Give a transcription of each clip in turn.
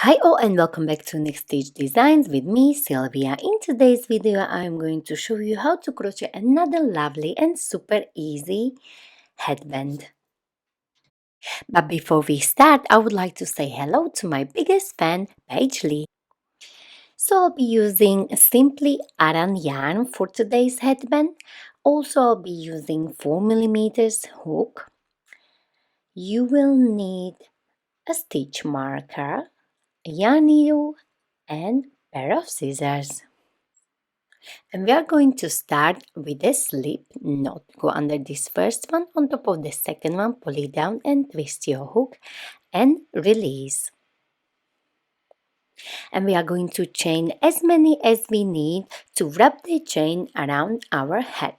Hi all and welcome back to Next Stage Designs with me, Sylvia. In today's video, I'm going to show you how to crochet another lovely and super easy headband. But before we start, I would like to say hello to my biggest fan, Paige Leigh. So I'll be using Simply Aran yarn for today's headband. Also, I'll be using 4mm hook. You will need a stitch marker, a yarn needle, and pair of scissors. And we are going to start with a slip knot. Go under this first one, on top of the second one, pull it down and twist your hook and release. And we are going to chain as many as we need to wrap the chain around our head.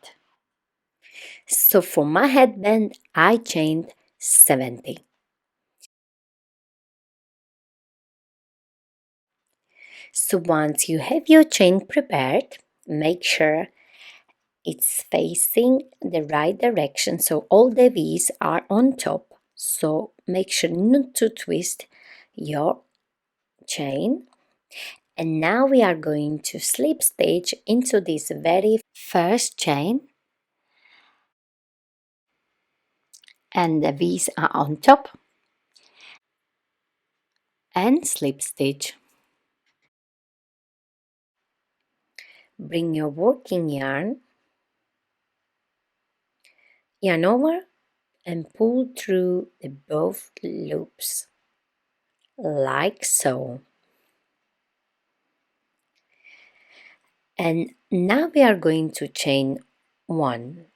So for my headband, I chained 70. So once you have your chain prepared, make sure it's facing the right direction, so all the V's are on top. So make sure not to twist your chain. And now we are going to slip stitch into this very first chain, and the V's are on top, and slip stitch. Bring your working yarn over and pull through the both loops like so. And now we are going to chain 1,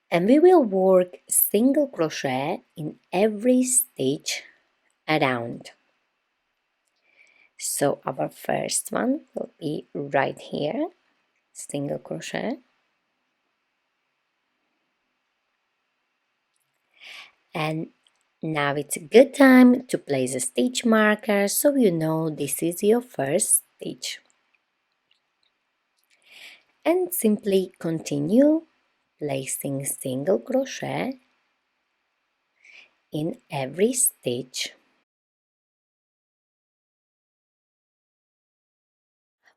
and we will work single crochet in every stitch around. So our first one will be right here, single crochet, and now it's a good time to place a stitch marker so you know this is your first stitch. And simply continue placing single crochet in every stitch.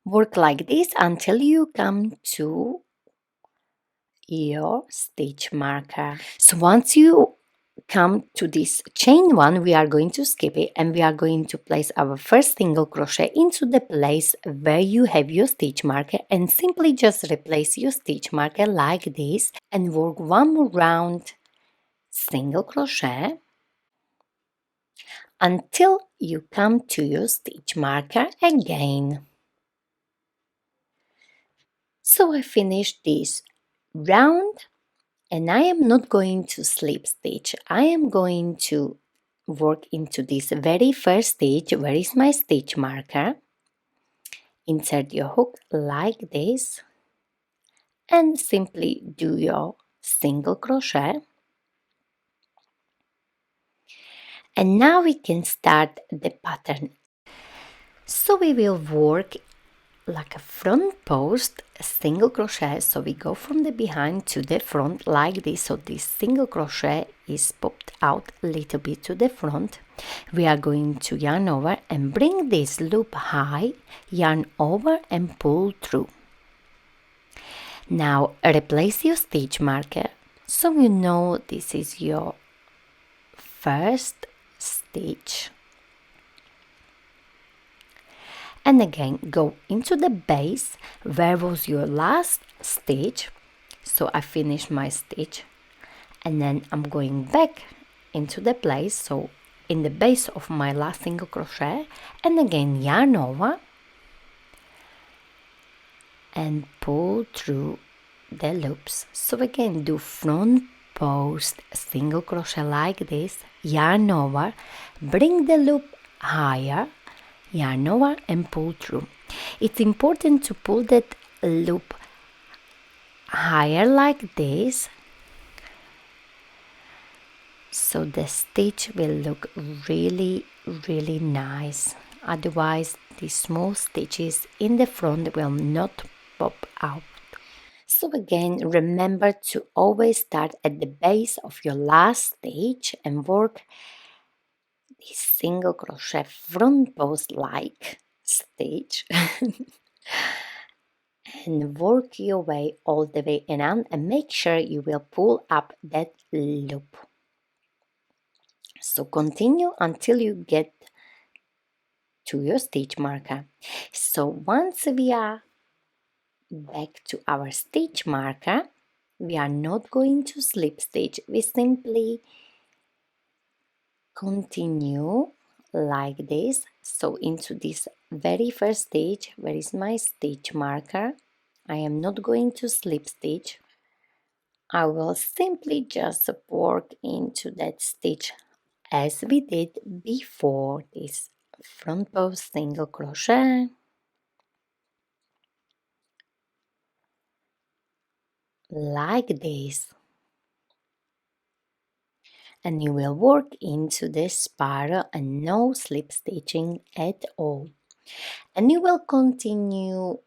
Work like this until you come to your stitch marker. So once you come to this chain one, we are going to skip it and we are going to place our first single crochet into the place where you have your stitch marker, and simply just replace your stitch marker like this and work one more round single crochet until you come to your stitch marker again. So I finished this round, and I am not going to slip stitch. I am going to work into this very first stitch. Where is my stitch marker? Insert your hook like this and simply do your single crochet. And now we can start the pattern. So we will work like a front post, a single crochet. So we go from the behind to the front like this. So this single crochet is popped out a little bit to the front. We are going to yarn over and bring this loop high, yarn over and pull through. Now replace your stitch marker so you know this is your first stitch. And again go into the base where was your last stitch. So I finished my stitch, and then I'm going back into the place, so in the base of my last single crochet, and again yarn over and pull through the loops. So again do front post single crochet like this, yarn over, bring the loop higher, yarn over and pull through. It's important to pull that loop higher like this so the stitch will look really nice. Otherwise the small stitches in the front will not pop out. So again, remember to always start at the base of your last stitch and work this single crochet front post like stitch and work your way all the way around, and make sure you will pull up that loop. So continue until you get to your stitch marker. So once we are back to our stitch marker, we are not going to slip stitch, we simply continue like this. So into this very first stitch, where is my stitch marker, I am not going to slip stitch. I will simply just work into that stitch as we did before this front post single crochet, like this, and you will work into the spiral and no slip stitching at all. And you will continue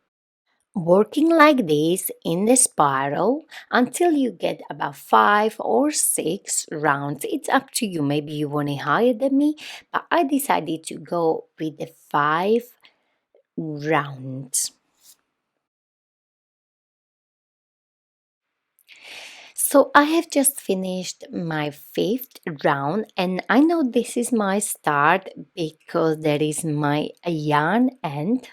working like this in the spiral until you get about 5 or 6 rounds. It's up to you, maybe you want it higher than me, but I decided to go with the 5 rounds. So I have just finished my 5th round, and I know this is my start because there is my yarn end,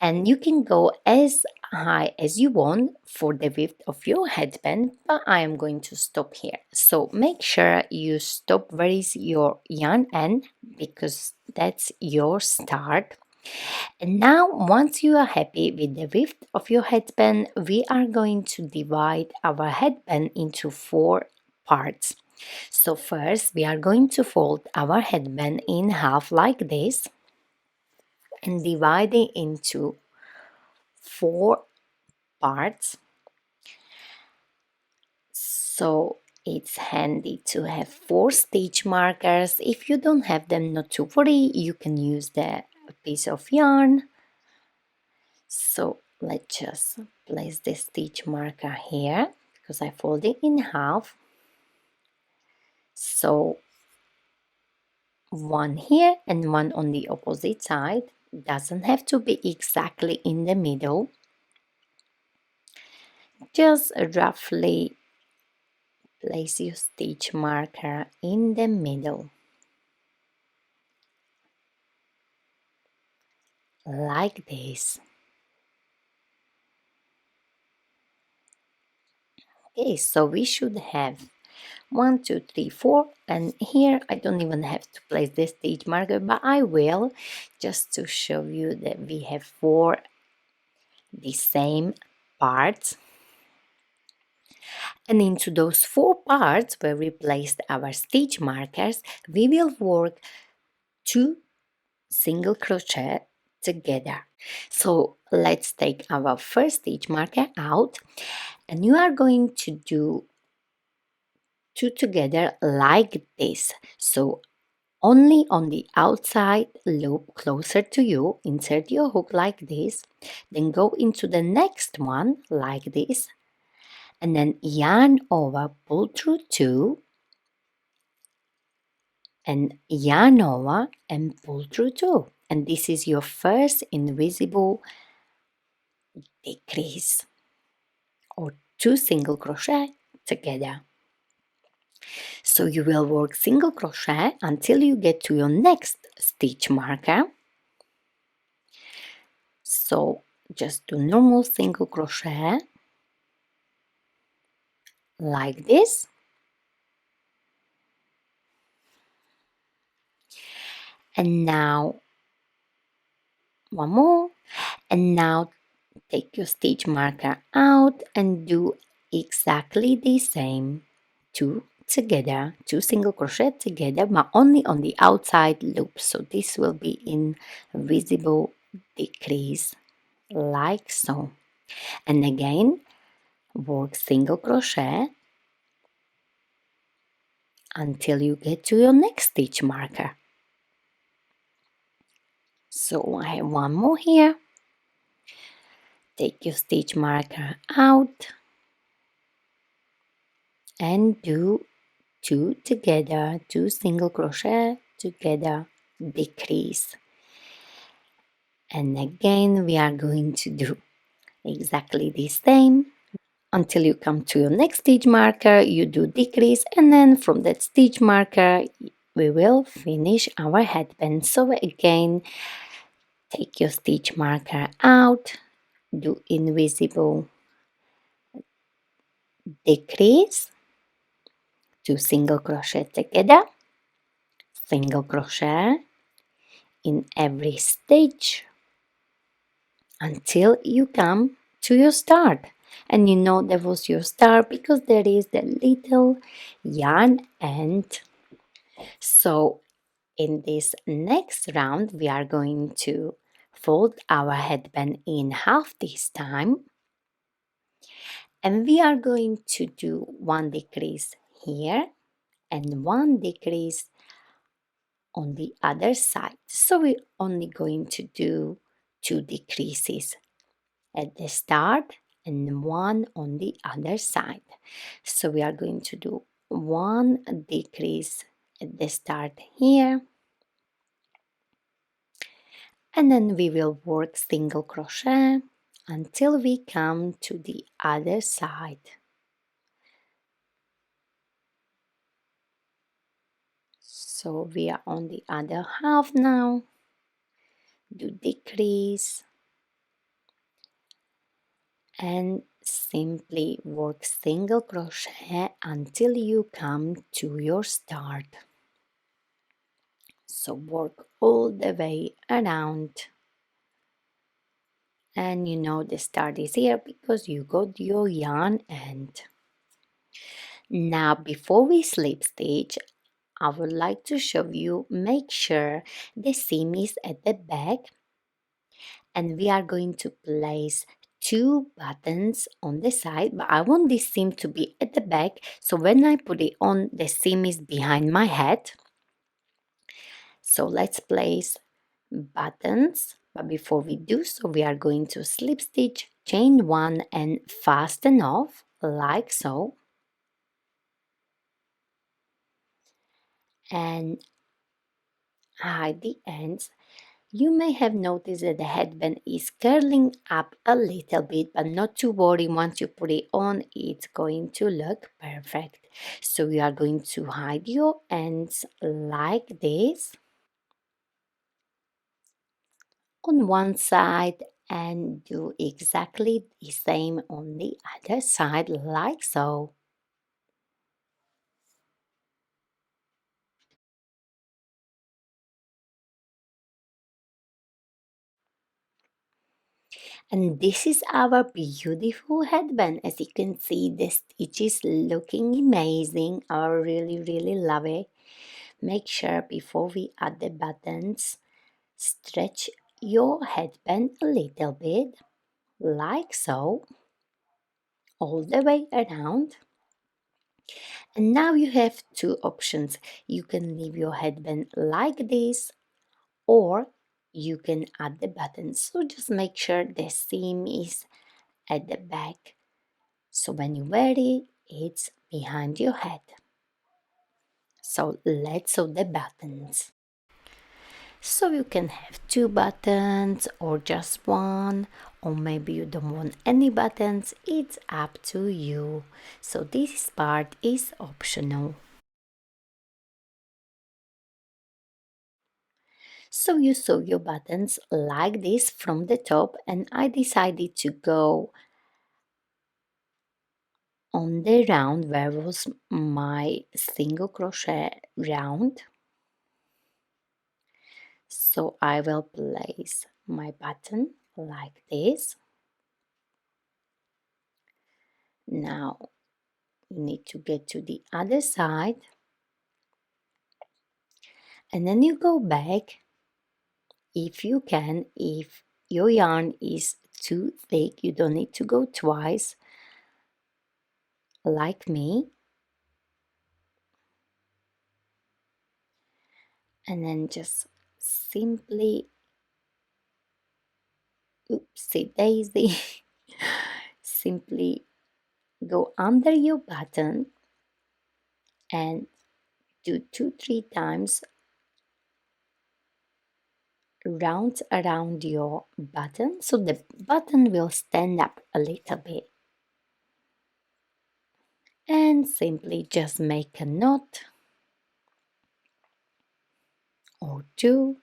and you can go as high as you want for the width of your headband, but I am going to stop here. So make sure you stop where is your yarn end, because that's your start. And now, once you are happy with the width of your headband, we are going to divide our headband into 4 parts. So first, we are going to fold our headband in half like this and divide it into 4 parts. So it's handy to have 4 stitch markers. If you don't have them, not to worry, you can use the piece of yarn. So let's just place the stitch marker here because I fold it in half. So one here and one on the opposite side. Doesn't have to be exactly in the middle. Just roughly place your stitch marker in the middle, like this. Okay, so we should have 1, 2, 3, 4, and here I don't even have to place the stitch marker, but I will, just to show you that we have 4 the same parts. And into those 4 parts where we placed our stitch markers, we will work 2 single crochet together. So let's take our first stitch marker out, and you are going to do 2 together like this. So only on the outside loop closer to you, insert your hook like this, then go into the next one like this, and then yarn over, pull through 2, and yarn over and pull through 2. And this is your first invisible decrease, or 2 single crochet together. So you will work single crochet until you get to your next stitch marker. So just do normal single crochet like this, and now one more, and now take your stitch marker out and do exactly the same, 2 together, 2 single crochet together, but only on the outside loop. So this will be invisible decrease like so. And again, work single crochet until you get to your next stitch marker. So I have one more here. Take your stitch marker out and do two together, two single crochet together, decrease. And again we are going to do exactly the same until you come to your next stitch marker. You do decrease, and then from that stitch marker we will finish our headband. So again, take your stitch marker out, do invisible, decrease, two single crochet together, single crochet in every stitch until you come to your start. And you know that was your start because there is the little yarn end. So in this next round we are going to fold our headband in half this time, and we are going to do one decrease here and one decrease on the other side. So we're only going to do two decreases at the start and one on the other side. So we are going to do one decrease at the start here, and then we will work single crochet until we come to the other side. So we are on the other half now. Do decrease and simply work single crochet until you come to your start. So work all the way around, and you know the start is here because you got your yarn end. Now before we slip stitch, I would like to show you, make sure the seam is at the back, and we are going to place two buttons on the side, but I want this seam to be at the back, so when I put it on, the seam is behind my head. So let's place buttons, but before we do so, we are going to slip stitch, chain one and fasten off like so, and hide the ends. You may have noticed that the headband is curling up a little bit, but not to worry, once you put it on, it's going to look perfect. So you are going to hide your ends like this on one side and do exactly the same on the other side like so. And this is our beautiful headband. As you can see, the stitch is looking amazing. I really love it. Make sure before we add the buttons, stretch your headband a little bit like so, all the way around. And now you have two options. You can leave your headband like this, or you can add the buttons. So just make sure the seam is at the back, so when you wear it, it's behind your head. So let's sew the buttons. So you can have two buttons or just one, or maybe you don't want any buttons. It's up to you. So this part is optional. So you sew your buttons like this from the top, and I decided to go on the round where was my single crochet round. So I will place my button like this. Now you need to get to the other side, and then you go back if you can. If your yarn is too thick, you don't need to go twice like me, and then just simply, oopsie daisy, simply go under your button and do 2-3 times round around your button so the button will stand up a little bit. And simply just make a knot or two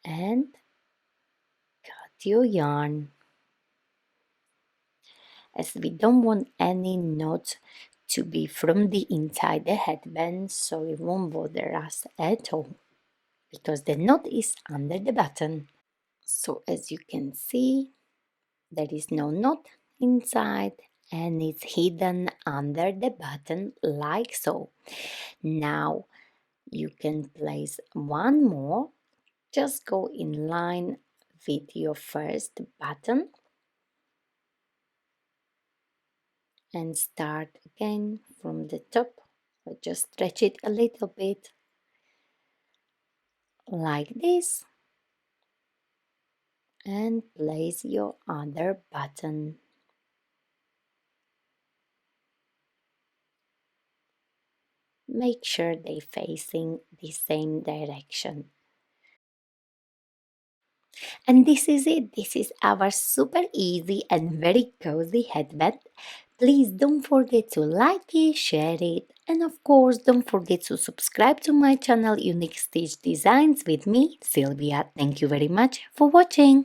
and cut your yarn, as we don't want any knots to be from the inside the headband, so it won't bother us at all because the knot is under the button. So as you can see, there is no knot inside and it's hidden under the button like so. Now you can place one more. Just go in line with your first button and start again from the top, or just stretch it a little bit like this and place your other button. Make sure they facing the same direction. And this is it. This is our super easy and very cozy headband. Please don't forget to like it, share it, and of course don't forget to subscribe to my channel Unique Stitch Designs with me, Sylvia. Thank you very much for watching.